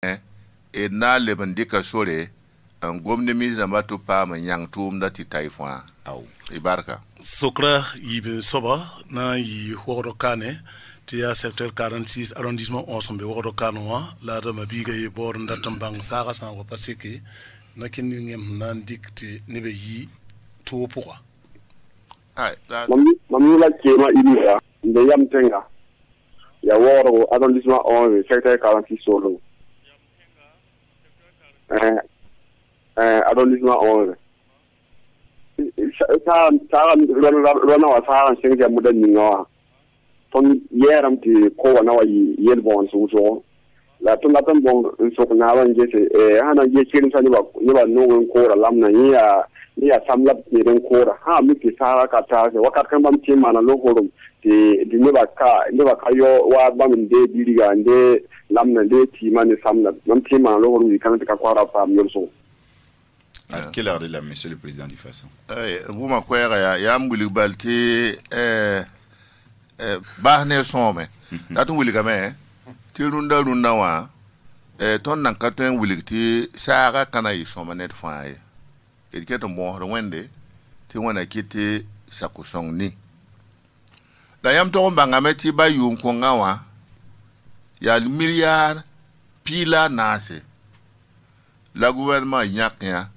e na le bandika sore an gomne mi da matu pa man yang tum da ti taifwa au ibarka sokra yibe soba na yi horo kane ti ya secteur 46 arrondissement 11 be horo kanwa la da mabiga yi bor ndatam bang saga san wa paseke na kin ngem nan dikti ne be yi to pourquoi ai mami la kema inusa de yam tenga ya woro arrondissement 11 secteur 46 solo arrondissement 11 sa rona wa sa sen ja mudan ninga ton yeram ti ko wana wa yel bon so la ton la ton bon so na wan je se hana je kirin sa ni ba no ko ra lamna ya samla ni den ko ra ha mi ti sa ka ta se wakat kan bam ti mana lo ko ti ne ba ka yo wa bam de diriga nde lamna de ti mani samna mam ti mana lo ko ni kan ta ko ra pa mi so. À quelle heure de la, monsieur le président du façon? Vous m'accoyez, ya mbuli balti bahne some. Datu wuli kame ti runda wa ton nan katwen wuli ti saga kana yi some net faaye. Et que ton bon wende ti wana kiti sakusong ni. La yam to mbangame ti ba yum ko ngawa ya milliard pila nase. La gouvernement nyaknya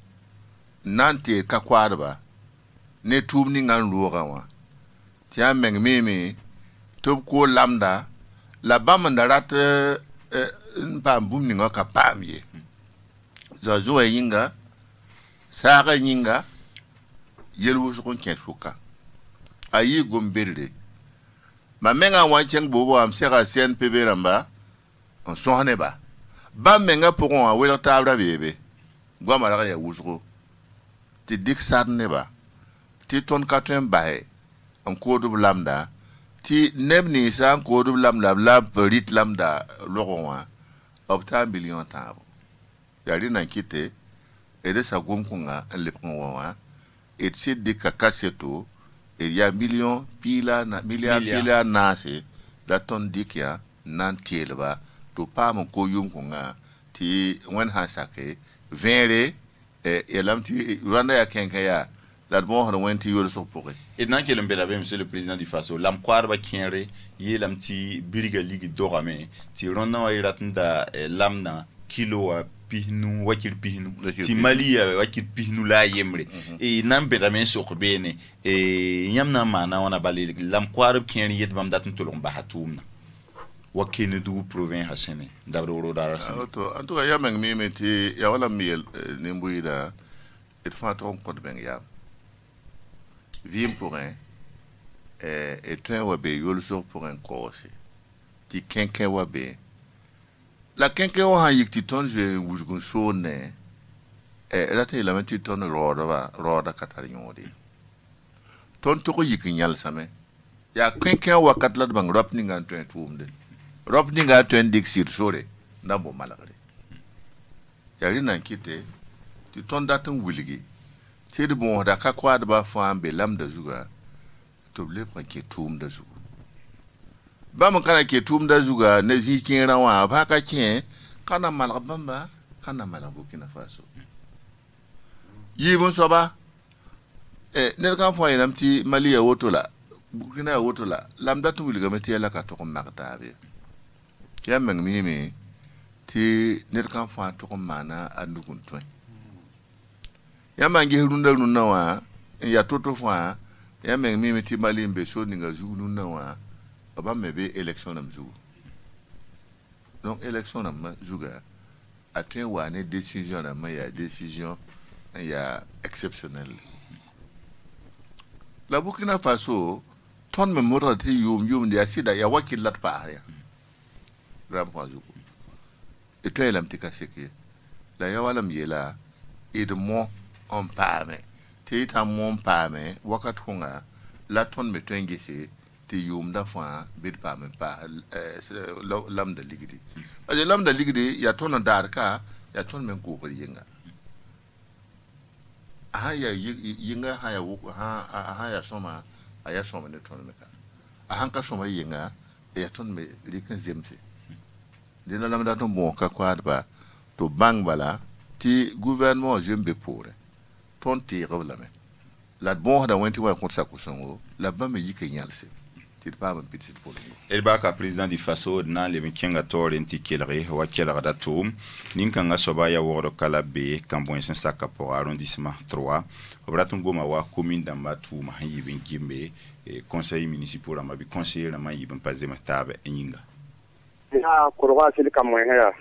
nante ka kwarba ne tumni ngan ruwa wa tia meng mimi tub ko lamda la bamanda rat pam bumni ka pamye za zo yinga saga yinga yelu su kon ken suka ayi gomberde ma menga wa cheng bobo am sera CNPB ramba on sohne ba menga pouron a wela tabra bebe gwa mara ya wuzgo ti dik sarne ba ti ton katwen bae en kodu lambda ti nebni sa en kodu lambda la rit lambda logonwa opta million tabo yari nan kite e de sa gomkunga lepkonwa et si dik kaseto e ya million pila na milliard pila nase la ton dikya nan tielba to pa mon ko yumkunga ti wen hasake vere elam ti randa ya kenkaya la bon hono wenti yoro so pouré et nan kelem belabe monsieur le président du faso lam kwarba kenre yelam ti biriga ligi dorame ti ronna wa iratnda lamna kilo wa pihnu wakir pihnu ti mali ya wakir pihnu la yemre e nan belabe so bene nyamna mana wana bali lam kwarb kenre yet bam datn tolom bahatumna wakene du provin hasene dabro dara sana en tout cas ya meng mi meti ya wala miel ne mbuida et fa ton code ben ya vim pour un et un wabe yol sur pour un corse ti kenken wabe la kenken wa yikti ton je wujgun shone la te la meti ton roda katarnyodi ton to ko yikinyal same ya kenken wakat la bang rap ni ngan to tumde rob ninga twen dik sir sore ndambo malagre yari nan kite ti ton datun wuligi ti de bon da ka kwa da ba fa be lam da zuga to le pran ke tum da zuga ba mun kana ke tum da zuga ne zikin rawa ba ka kin kana malabamba kana malabukina faso yi mun so ba ne kan fa yanam ti maliya wotola bukina wotola lam datun wuliga meti la ka to ko magtabe ya meng mimi ti net kan fa to ko mana andukun to ya mangi runda nuna wa ya toto fa ya meng mimi ti malimbe so ninga zu nuna wa aba mebe election am zu donc election am zuga atien wa ne décision am ya décision ya exceptionnel la Burkina Faso ton me morati yum dia sida ya wakilat pa ya ram kwazuko eto elam tika seke la ya wala miela et de mon on pame te ta mon pame wakat hunga la ton me tengese te yum da fa bit pame pa lam da ligidi parce lam da ligidi ya ton darka ya ton men ko yinga aha ya yinga ha ya wuko ha ya soma aya soma ne ton me ka aha ka soma yinga ya ton me likan zemse dina lam da ton bon ka kwad ba to bang bala ti gouvernement jembe pour ton tire la me la bon da wenti wa contre sa kusongo la ba me yike nyalse ti pa ba petit pour el ba ka président du faso na le kenga tor enti kelre wa kelra da tum ninka nga soba ya woro kala be kambon sen saka pour arrondissement 3 obratum goma wa commune d'amba tuma yibin kimbe conseil municipal la mabi conseiller la ma yibin pazema tabe enyinga ya kurwa sil kamwe ya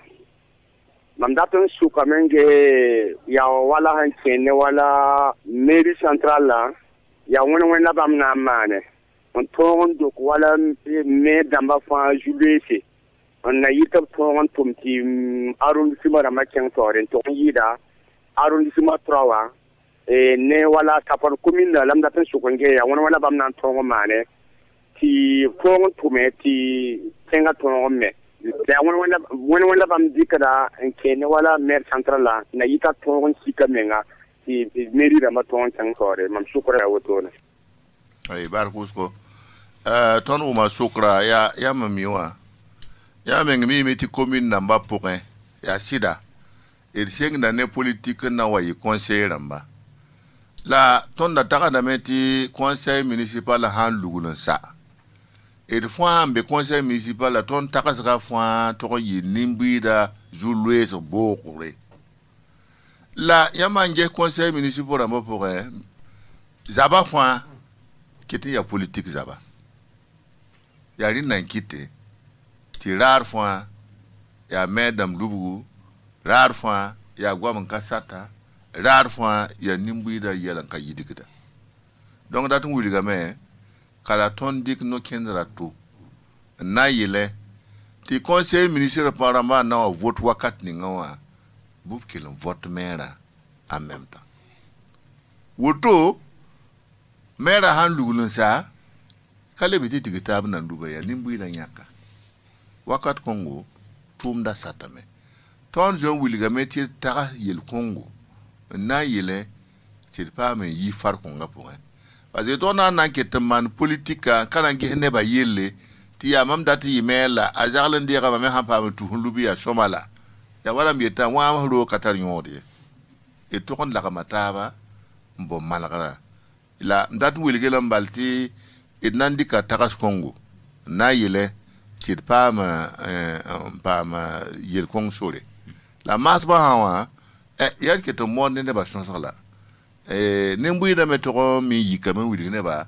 mamdatun su kamenge ya wala hankene wala mairie centrale la ya wona la bam na mane on ton do wala me damba fa julese on na yita ton tumti arrondissement la maken tore ton yida arrondissement 3 ne wala kapar commune la mamdatun su kange ya wona bam na ton mane ti ton tume ti tenga ton me ya wala bam dikada kene wala maire central la na yita ton sika menga ti mairie da maton tan kore mam shukra wotona ay bar kusko ton uma shukra ya mamiwa ya mengmi meti commune namba point ya sida el seng na ne politique na wayi conseiller namba la ton da taka na meti conseil municipal han lugulun sa et fois be conseil municipal la ton takasra fois to yi nimbida jouer so bokure la yamanje conseil municipal amba pour zaba fois kiti ya politique zaba ya rin nan kite ti rar fois ya madame lubu rar fois ya gwam kasata rar fois ya nimbida yalan ka yidigida donc datun wuliga me kala ton dik no kendra tu na yele ti conseil municipal parlement na vote wakat ni ngawa bub kilon vote mera en même temps woto mera han lugulun sa kale biti tikitab na nduba ya nimbu ina nyaka wakat kongo tumda satame ton jon wiliga meti taga yel kongo na yele ti pa me yi far konga pour parce que ton an ke man politique kana ngi ne ba yelle ti ya mam dati yimela a jarlen de ga me ha pa tu lubi ya somala ya wala mieta wa ro katar nyode e to kon la ka mataba mbo malagara la ndatu wilge la mbalti e nandi ka takas kongo na yele ti pa ma yel kong sore la masba hawa ya ke to mon ne ba sonsala ne mbuyi da metoro mi yikame wili ne ba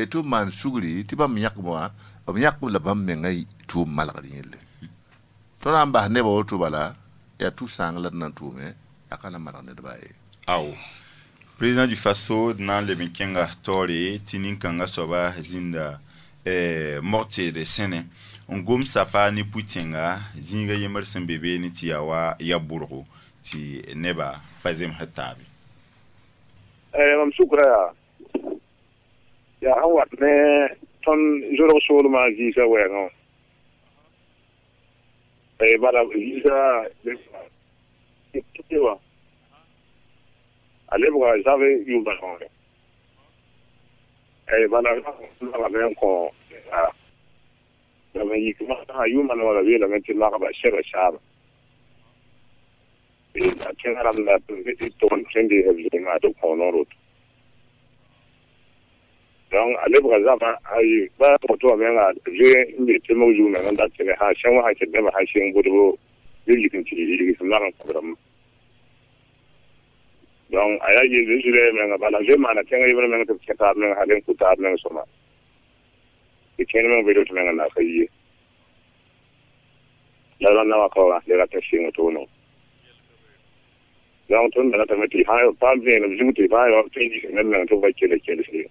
to man sugri ti ba miyak mo ba miyak la bam me ngai to malagri yelle to ramba ne ba to bala ya tout sangla nan to me akana marane ba aw président du faso dans le Kenga tori tinin kanga soba zinda mortier de sene on gom sapa ni putenga zinga yemer sembebe ni tiawa ya burgo ti neba fazem hatabi mam shukra ya hawat ne ton joro solo ma visa wengo bala visa tewa alebwa zave yumba konge bala la men ko la men yikma yuma no la vela men tilma ba sheba shaba kena ram la ton sendi hebjinga to kono rot donc alebwa zava ay ba to menga je ni temo juna nganda tele ha shanwa ha ke ba ha shin budo yikin ti yikin la program donc aya je jure menga bala je mana tenga yibra menga to keta menga halen kuta menga soma e kene menga bedo to menga na fayi la na wa ko la la testing to no donc ton na ta meti ha pa bien no juti ba yo tini menga to ba kele kele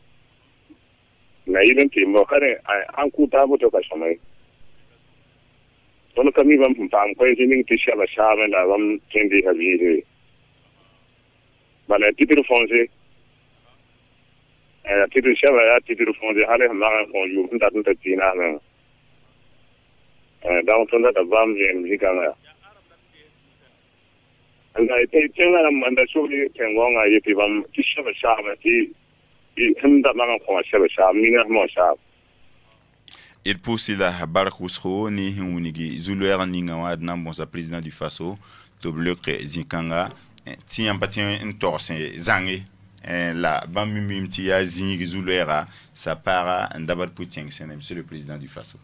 na yibin ti mo kare an kuta bo to ka soma ton kami bam pam ko jini ti shala shaba la bam tendi habi bala titre foncier titre chef ya titre foncier hale ma ko yu nda nda tina na donc on da bam bien zikanga anga ite tenga manda suri tengonga yeti bam ti chef shaba ti nda ma ko chef shaba mina mo shaba il pousse la barkusro ni hunigi zuluera ninga wa na bonsa président du Faso to bloc zinkanga ti ampatien entorse zangi la bamimimti ya zingi zuluera ça para ndabar puting c'est monsieur le président du Faso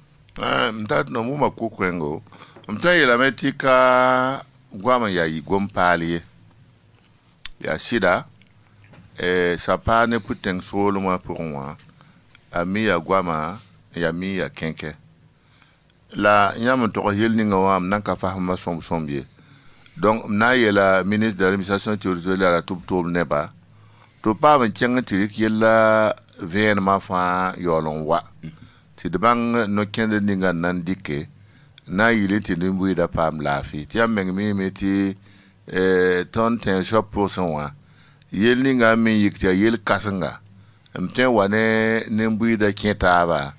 mtat no muma kukwengo mta yela metika gwama ya igompali ya sida ça pa ne puting solo moi pour moi ami ya gwama ya mi ya kenke la nyam to yel ni ngawam nan ka fahma sombie donc na yela ministre de l'administration territoriale la tout neba to pa ben changati yela vn ma fa yolon wa ti de bang no kende ninga nan dike na yile ti ndimbu da pam lafi ti ameng mi meti ton ten shop pour son wa yel ninga mi yikti yel kasanga mten wane ndimbu da kenta ba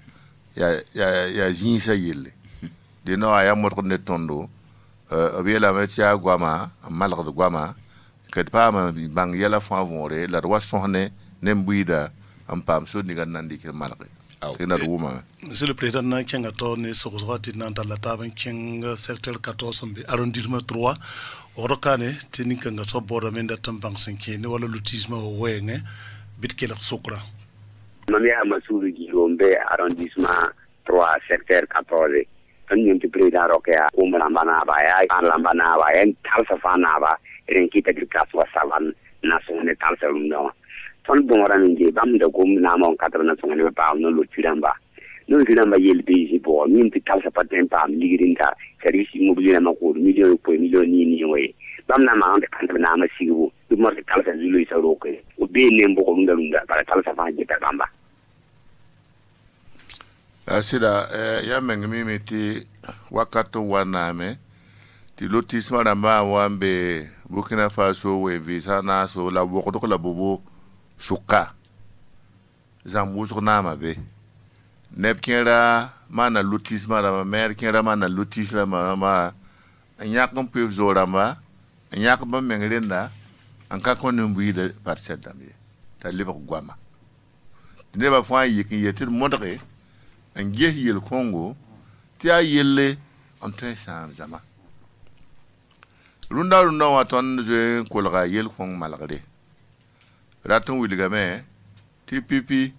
ya jinsa yelle de no aya mot ne tondo obiela metia gwama malak de gwama ket pa ma bang yela fa vonre la roi sonne nembuida am pam so ni gan nandi ke malak c'est na ruma monsieur le président na kenga to ne sokozwati na la taban kenga secteur 14 mbi arrondissement 3 orokane tininka nga so bodo menda tambang senke ne wala lutisme wenge bitkela sokra mami amasuri gilombe arrondissement 3 secteur 14 kan ñenti président rokia ko lambana ba ya lambana ba en talsa fana ba ren kita grikas wa savan na sonne talsa lumno ton bon ran ngi bam de ko na mon 4 na sonne ba no lo tiramba yel bisi bo ñenti talsa paten pam ligirinta service immobilier na ko million ni we bam na ma on de kan na ma sigu du mo talsa zulu isa roke o be ne mbo ko ndalunda ba talsa fa jeta bamba asida ya mengmi meti wakato waname ti lotissement namba wambe Burkina Faso we visa na so la boko la bobo shuka zambuzo na mabe nepkera mana lotissement na mer kera mana lotissement ma nyakam pe zorama nyakam mengrenda anka konumbi de parcelle damie ta liba gwama ne ba fa yiki yetir modre en yel Congo ti a yelle en train de zama runda wa ton je kolga yel Congo malagre raton wiligame ti pipi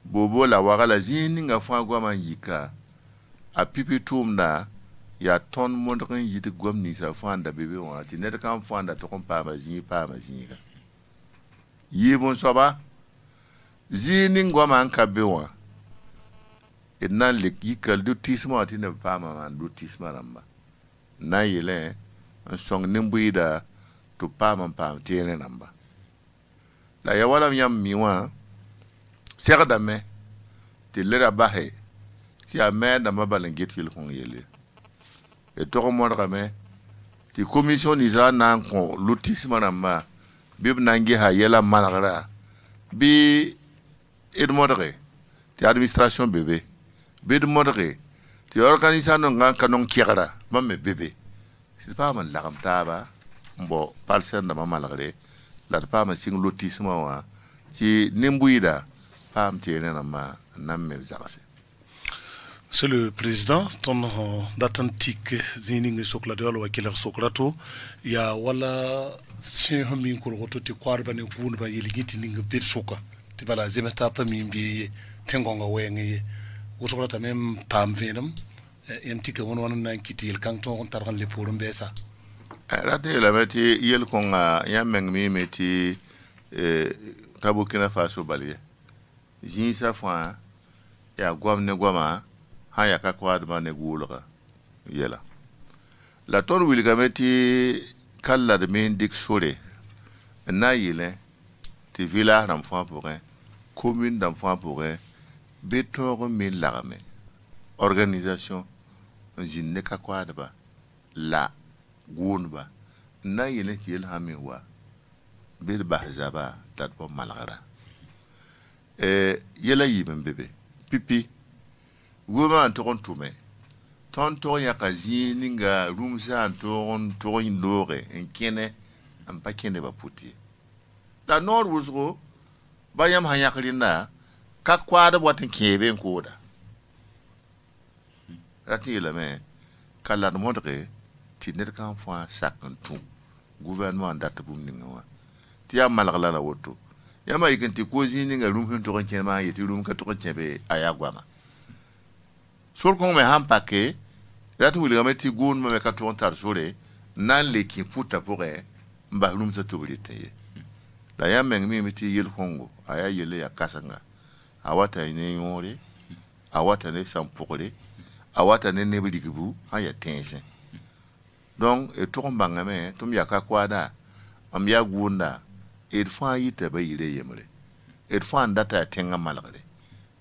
bobo la wagala zini nga fa gwa yika a pipi tumna ya ton mondren yiti gomni sa fanda bebe wa ti net kan fanda to kon pa ma zini yibon soba zini ngwa an kabewa et nan le yikal lotissement ati ne pa ma lotissement ramba na yele un song nimbuida to pa ma pa tiene namba la ya wala nyam miwa serda me te lera bahe ti a me da mabalengit yel kon yele et to mo rame ti commission iza nan ko lotissement ramba bib nangi ha yela malagra bi edmodre ti administration bébé bed modre ti organisation nga kanon kiara mamme bébé c'est pas man la ramtaba mbo parcelle na mama lagre la pas ma sing lotissement wa ti nimbuida pam ti na ma namme zarase. Monsieur le président ton d'authentique ziningi sokla de wala kila sokrato ya wala si homin ko roto ti kwarba ne gunba yeligiti ninga beb soka ti bala zemeta pa mimbi tengonga wenge wotola tamem pam venam emtike won nan kitil kanto on targan le pour mbesa rate la meti yel konga ya mengmi meti Burkina Faso balie jinsa fa ya gwamne gwama ha ya kakwa de ne gulga yela la ton wilga meti kala de men dik sore na yele ti village d'enfants pour commune d'enfants pour betor min lagame organisation jinne ka kwadba la gunba na yele ti el hamiwa bil bahzaba dat bo malgara yela yibem bebe pipi goma anton tume tonton ya kazini nga rumsa anton to indore en kene am pakene ba puti la nord wuzgo bayam hanyaklina ka kwada botin kebe koda rati la me kala no modre ti net kan fa sakan tu gouvernement data bum ni ngawa ti ya malagala la woto ya ma yikin ti ko zini nga rum hin to kan ma yiti rum ka to kan be aya gwama sol ko me ham pake rati wuli ga ti gon me ka to tar sore nan le ki puta pore mba rum sa to bilite la ya meng mi ti yel hongo aya yele ya kasanga awata ne yore awata ne sampore awata ne ne bidigibu aya tense donc e to mbanga me tum ya ka kwada am ya gunda e fa yita ba yire yemre e fa ndata tenga malagre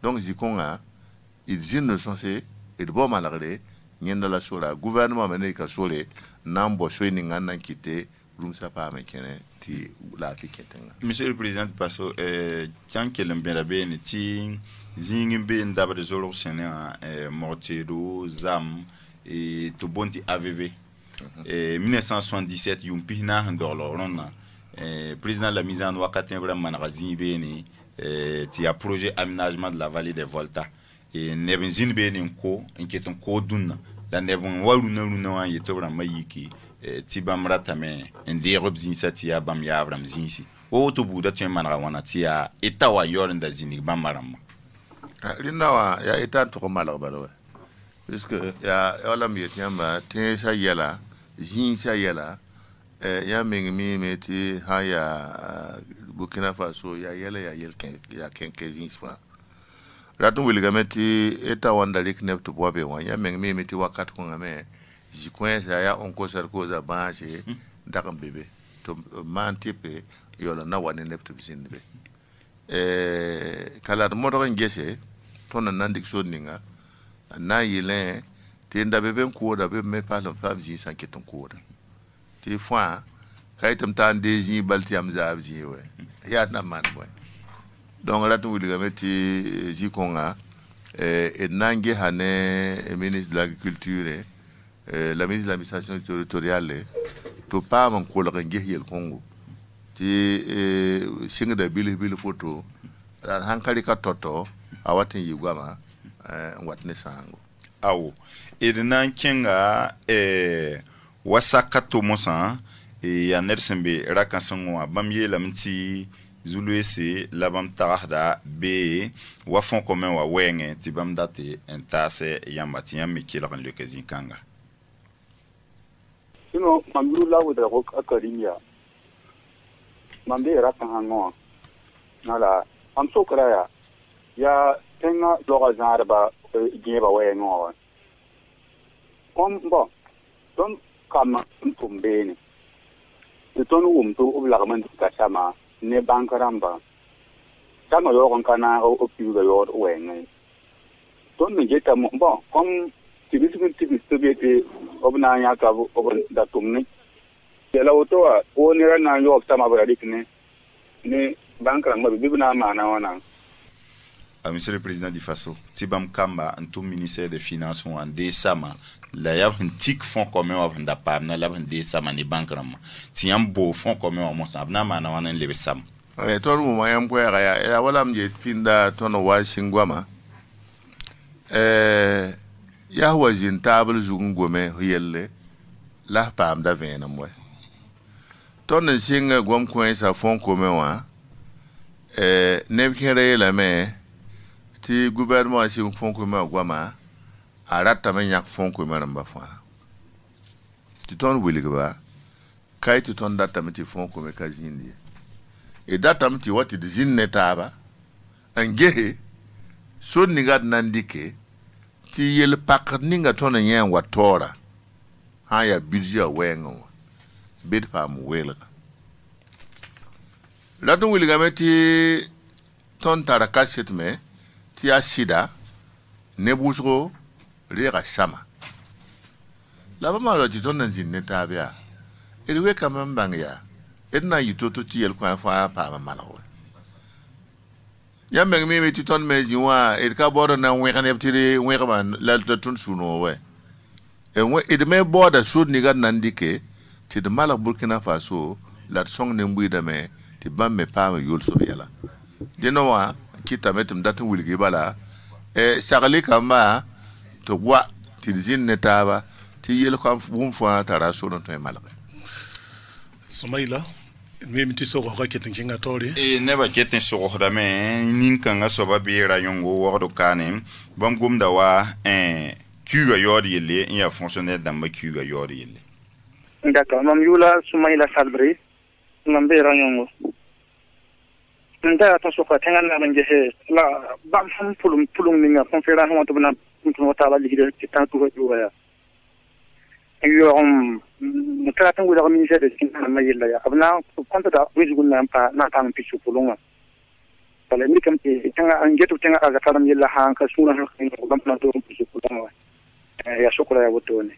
donc zikonga izine sonse e bo malagre nyenda la sura gouvernement mene ka sole nambo soini ngana kite rumsa pa me kene ti la fi ketenga. Monsieur le Président Passo, tiens que l'embêter ne ti zingimbe ndaba de zolo sena mortero zam et to bonti AVV. 1977 yumpina ndolo ronna président la mise en wakatin vraiment managazin beni ti a projet aménagement de la vallée des Volta et nebenzin beni ko inquiétant ko dunna la nebon waluna wan yeto vraiment yiki ti bam ratame indi robzin satia bam ya abram zinsi o to buda tu manra wana tia etawa yorinda zini bam maram rinawa ya etan to malak balwa puisque ya wala mi tiamba te sa yela zin sa yela ya mengmi meti ha ya Burkina Faso ya yela ya yelken ya kenke zin spa ratun wiliga meti eta wanda lik nepto bobe wa ya mengmi meti wakat ko ngame jikwensa ya onko sarkoza banse ndakam bebe to man tipe yola na wane nepto bisinbe kala moto ngese tona nandik soninga na yile te ndabe ko da be me palo fam ji sanketon ko da te fois kaytam tan deji balti am zabji we ya na man boy donc ratu wuliga meti jikonga nangi hane ministre de l'agriculture la ministre de l'administration territoriale to pa man ko la ngi yel Congo ti singa da bil photo ran hankali ka toto awatin yigwama watne sango awo edna kenga wasakato mosa ya nersembe rakansango bamye lamti zulwese labam tarada be wa fond commun wa wenge ti bam date entase yambati yam mikila kan lekezin kanga sino mamlu la wada ko akarinya mambe rakan hango nala am so kraya ya tenga loga zarba geba wengo kombo don kama tumbeni ton umtu oblagman ka sama ne bankaramba sama yo kon kana o piuga yo wenge ton ne jeta mo bon kom tibisbeti obna nya ka obon da tumni la otoa o ne ran yo sama bara dikne ne bankaramba bibna mana wana. Monsieur le Président du Faso, Tibam Kamba, en tout ministère des Finances ou en décembre, là il y a un tic fonds commun à vendre par là un décembre ni bankrama. Tiens beau fonds commun à mon sens, n'a pas n'en le sam. Ouais, toi nous moyen pour ya wala mje pinda tono washingwama. Ya wazin table zungome yelle la pam da vena moi. Ton singa gwam coin sa fonds commun wa nebkere la me ti gouvernement si fond commun gwama arata men yak fond commun mba fa ti ton wiliga kay ti ton data mi ti fond commun kazindi e data mi ti wati di zinne taba angehe so ninga nandike ti yel pak ninga ton nyen watora ha ya budget wengo bid pam welga ladun wiliga meti ton taraka setme ti asida nebusro rega sama la ba lo ti ton nzin ne tabia edwe kamam bangya edna yitoto ti yel kwa fa pa ma malawo ya meng mi ti ton mezi wa ed ka bodo na we kan ebtiri we ka man la tun suno we e we ed me boda sud ni gan nandike ti de malak Burkina Faso la song ne mbuida me ti bam me pa ma yol so yala deno wa kita metum datun wilgi bala sagale kama to wa ti zin ne taba ti yel ko bum fa tara so no to malaka Somaila me miti so ko ketin kinga tori ne ba ketin so ko da me nin kan ga so ba be ra yongo wo do kanem bam gum da wa kuga yori yele ya fonctionnaire da ma kuga yori yele d'accord mam yula Somaila Salbri mam be ra yongo nda to so ko tangal na nge he la bam ham pulum ni nga conférence mo to na to ta la ligide ci tan to ko ya yo mutara tan guda ministère de finance ma yella ya abna konta da wijugun na pa na tan pichu pulunga pale mi kam ti tanga angetu tanga aga taram yella ha ka suna ha ko bam na to pichu pulunga ya shukura ya wotone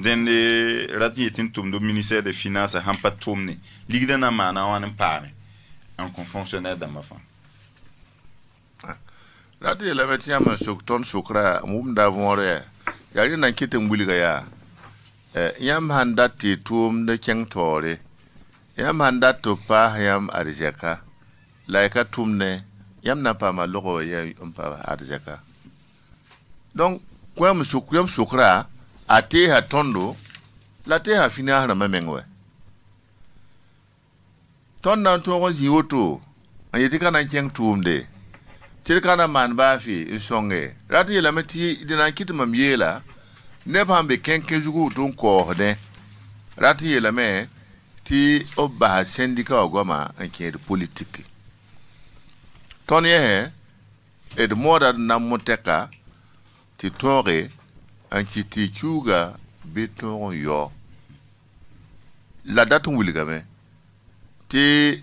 den de rati tin tum do ministère de finance ha pa tumni ligida na mana wan paane en fonctionnaire dans ma femme. Là, tu es là, tu as un ton sucre, moum d'avouer. Il y a une enquête en Bouligaya. Yam handati tum de Kentore. Yam handato pa yam arzeka. Laika tumne. Yam n'a pas mal logo yam pa arzeka. Donc, quoi me sucra, a te ha tondo, la te ha fina na mamengwe. Ton nan to zi woto ayeti kana kyeng tumde tir kana man ba fi isonge rati la meti dina kit mam yela ne pambe kenke jugu ton ko de rati la me ti oba syndicat ogoma anke de politique ton ye et de moda na moteka ti tore anki ti chuga beton yo la date wuligame ti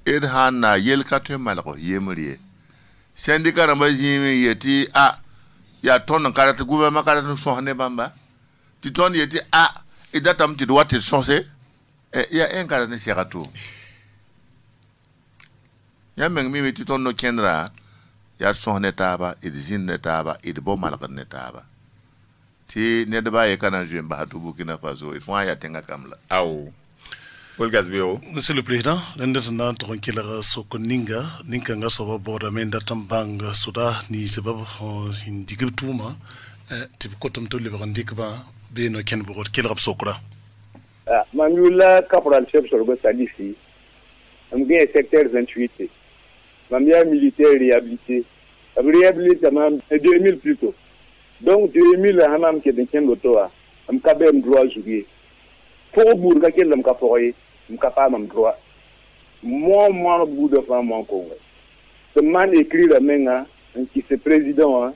irhana yel katwe malako yemrie sendika ramba jimi yeti a ya ton karata gouvernement karata sohne bamba ti ton yeti a idatam ti doit être changé ya en karata serato ya meng mi ti ton no kendra ya sohne taba idizin ne taba idbo malaka ne taba ti ne deba e kana juen ba to Burkina Faso e fwa ya tenga kamla aw Monsieur le Président, l'indépendant tranquille Sokoninga, Ninkanga Soba Bordamenda Tambang Soda, ni Sebab in Digutuma, Tipkotum to Liverandikba, Beno Kenbord, Kilrap Sokra. Mamula Caporal Chef sur le Salifi, un bien secteur 28. Mamia militaire réhabilité. Réhabilité, 2000 plutôt. Donc 2000, Hamam qui est dans l'autoa, un cabem droit jouer. Pour Bourga, quel homme caporal. M'capable de droit. Moi, bout de femme, mon Congo. Ce man écrit la main, qui c'est président,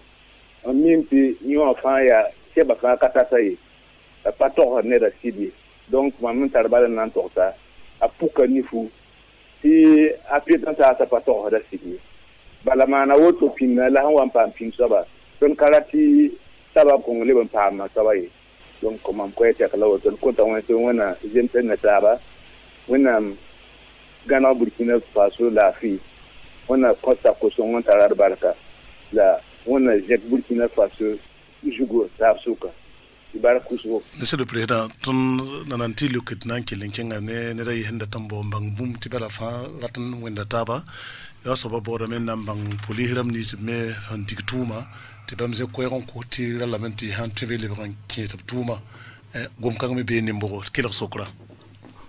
en même temps, nous enfants, il y a, c'est pas qu'un catastrophe. La patron n'est pas ciblé. Donc, maman, t'as pas d'entorta. À Pouka Nifou. Si, après, tant à sa patron, elle a ciblé. Balamana, autre opinion, là, on va pas en fin, ça va. Donc, Kalati, ça va qu'on lève un pas, ça va. Donc, comment on peut être là, on compte en un peu, on a, j'aime bien le tabac. On a Ghana Burkina Faso la fille, on a Costa Coso, on a Barca, on a Jet Burkina Faso, Jugo, Tafsuka, Ibarakuso. Monsieur le Président, ton nananti le lieutenant qui linkenga ne rai henda tambo mbang boom tibala fa ratan wenda taba ya so babo men nambang polihiram ni me fantiktuma tibam ze ko ron ko ti lamenti han tv le ban ki sabtuma gom kang me be ni mbo kila sokra.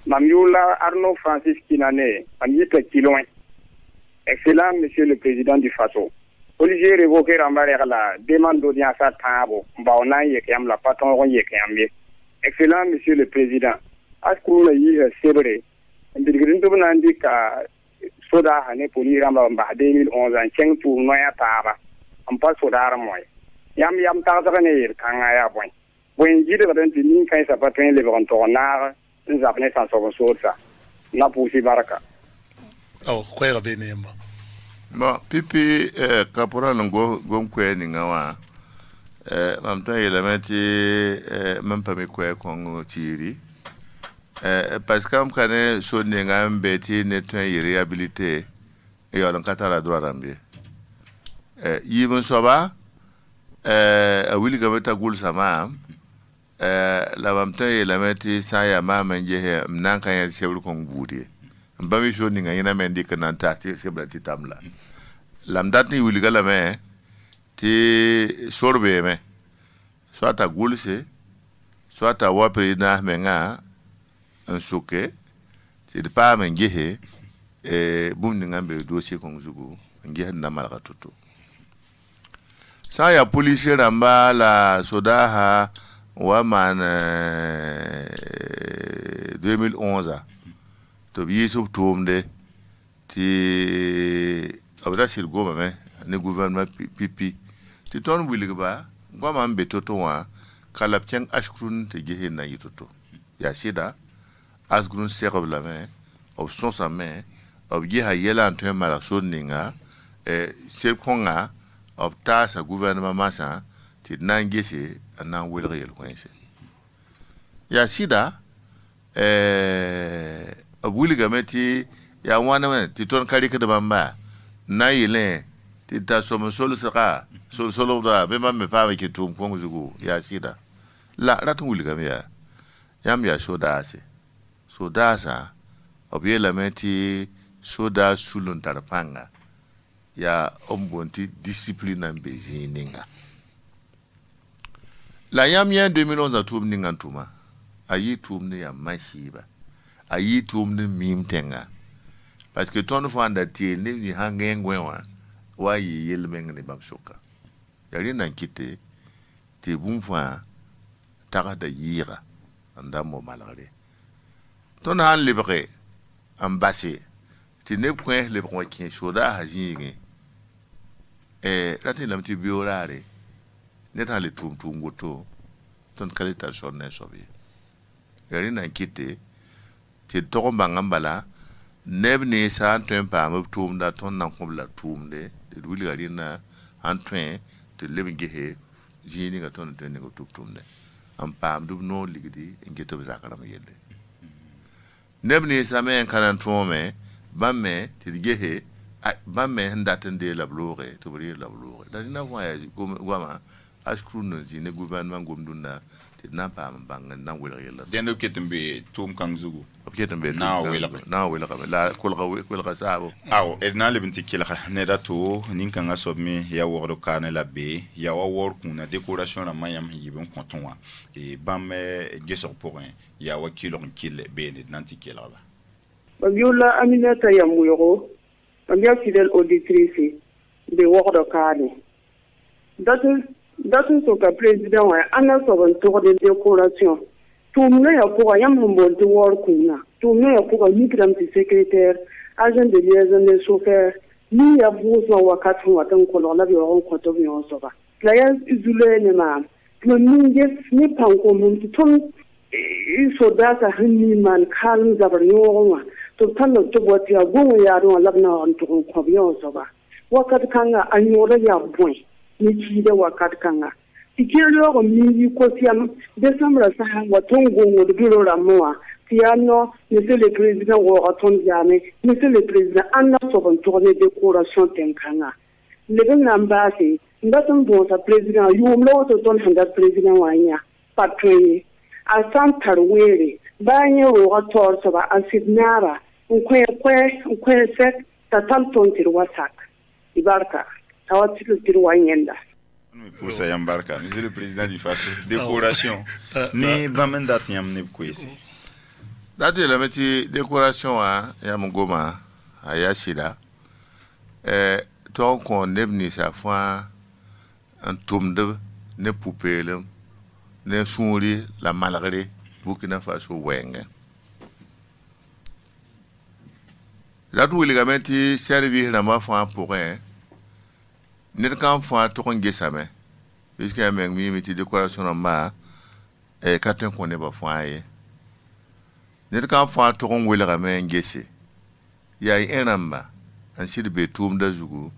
Mamioula Arnaud Francis Kinane, Amika Kiloin. Excellent, Monsieur le Président du Faso. Olivier révoqué la demande d'audience à Tabo, Baona Yekiam, la patron Yekiam. Excellent, Monsieur le Président. Askou yi Sebre, Ndigrinto Nandika, Soda Hane Poliramba 2011, en Cheng pour Noya Taba, en pas Soda Moy. Yam Tarzane, Kangaya Boy. When you didn't mean kind of a train live on Tornar. Nous avons sans sauver ça. Na poussé baraka. Oh, quoi benema. Bon, pipi caporal ngo gomkwe ni ngawa. Mamto elementi même pas me kwe kongo tiri. Parce que kane so ninga mbeti netwa réhabilité et on katara droit rambie. Yibon soba wili gameta gul sama la mamta elementi saya mama nje mnanka ya shebru kongudi. Mbami so ninga ina mendi kana tati sebra titamla. Lamdatni wili galame ti sorbe me soit à Goulse, soit à Wapréna Menga, un choqué, c'est de pas m'engager, et boum n'engambe dossier comme Zougou, n'engager n'a mal à tout. Ça y a policier ramba la soda ha, waman 2011 to bi so tomde ti abra sil goma me ne gouvernement pipi ti ton wiligba goma mbe toto wa kalap chen ashkrun te gehe na yitoto ya sida asgrun serob la me of son sa me of geha yela antwe mara soninga sel konga of tasa gouvernement masa ti nangese anan welre yel kwense ya sida abuli gameti ya wana me ti ton kali ke de bamba na yile ti ta somo solo saka solo da be mamme pa me ke tum kongo zugu ya sida la ratu wuli gam ya yam ya soda sa obiela meti soda sulun tarpanga ya ombonti discipline ambezininga la yam ya 2011 atum ninga tuma ayi tum ne ya mashiba ayi tum ne mim tenga parce que ton fanda ti ne ni hangengwe wa yi yelmeng ne bamsoka yari nan kite te bumfa taga da yira anda mo malare ton han libre ambassé ti ne point le point qui soda hazingi rati lam ti biorare ne ta le tum goto ton kalita sonne sobi yari nan kite ti to mbangambala nebni sa antwen pa mo tum da ton nan ko la tum de wuli gari na antwen te lebinge he jini ga ton ten go tum de am pam du no ligidi ngeto be zakara mo yelle nebni sa men kanan tome bamme te gehe bamme ndaten de la blore to bri la blore da na voyage goma ashkru no zine gouvernement gomduna te na pam bang na wele yella dendo ketembe tum kangzugu ketembe na wele la kulga sabo aw edna lebinti kilaka ne dato ninkanga sobmi ya wordo kane la be ya wor kuna décoration la mayam yibon kontonwa e bamme gesor porin ya wakilo kille be ne nanti kilaba Babiola Aminata Yamuyoro, bien fidèle auditrice de wordo kane datu soka président wa ana soban tour de décoration tumna ya pour yam mbol de wor kuna tumna ya pour migram secrétaire agent de liaison de chauffeur ni ya buzo wakati watan ko la bi on ko to bi on soba la ya izule ne ma no ninge ni panko mun ton so data hinni man kalm zabar yo to tan to boti ya gongo ya don labna on to ko bi on soba wakati kanga anyora ya boy ni ci da wakat kanga tikiro ko mi ko siam décembre sa wa tongo ngo de biro ramoa tiano monsieur le président wo aton jame monsieur le président anna so bon tourner décoration tenkanga le nambasi ndatum bo sa président yumlo to ton handa président wanya patwe a santar were banye wo ator so ba asidnara nkwe sek tatal ton tirwasak ibarka tawatilu tirwanyenda pour ça yambarka monsieur le président du FASO décoration ni bamenda tiam ne kwesi dati la meti décoration ya mungoma ayashida ton kon nebni sa fois un tumde ne poupele ne souri la malgré Burkina Faso wenge la tu ligamenti servi na ma fois pour un nid kan fa to kon gesame puisque men mi meti décoration ma katen ko ne ba fa ye nid kan fa to kon wele ga men gese ya enamba an sid be tum da zugu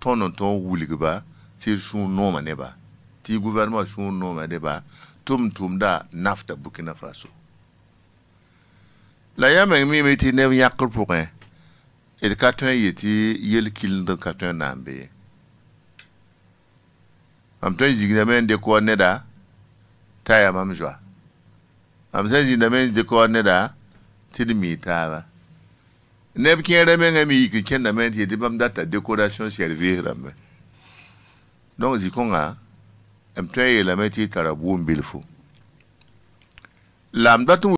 ton wuli ba ti su no ma ne ba ti gouvernement su no ma de ba tum da nafta Burkina Faso la ya men mi meti ne yakul pour un et katen yeti yel kil de katen nambe am ton zignamen de ko neda taya mam joa am sen zignamen de ko neda tidmi taba neb kere men ami ki kenda men ti de bam data décoration servir ram donc zikonga mtay la meti tarabu mbilfu lam datu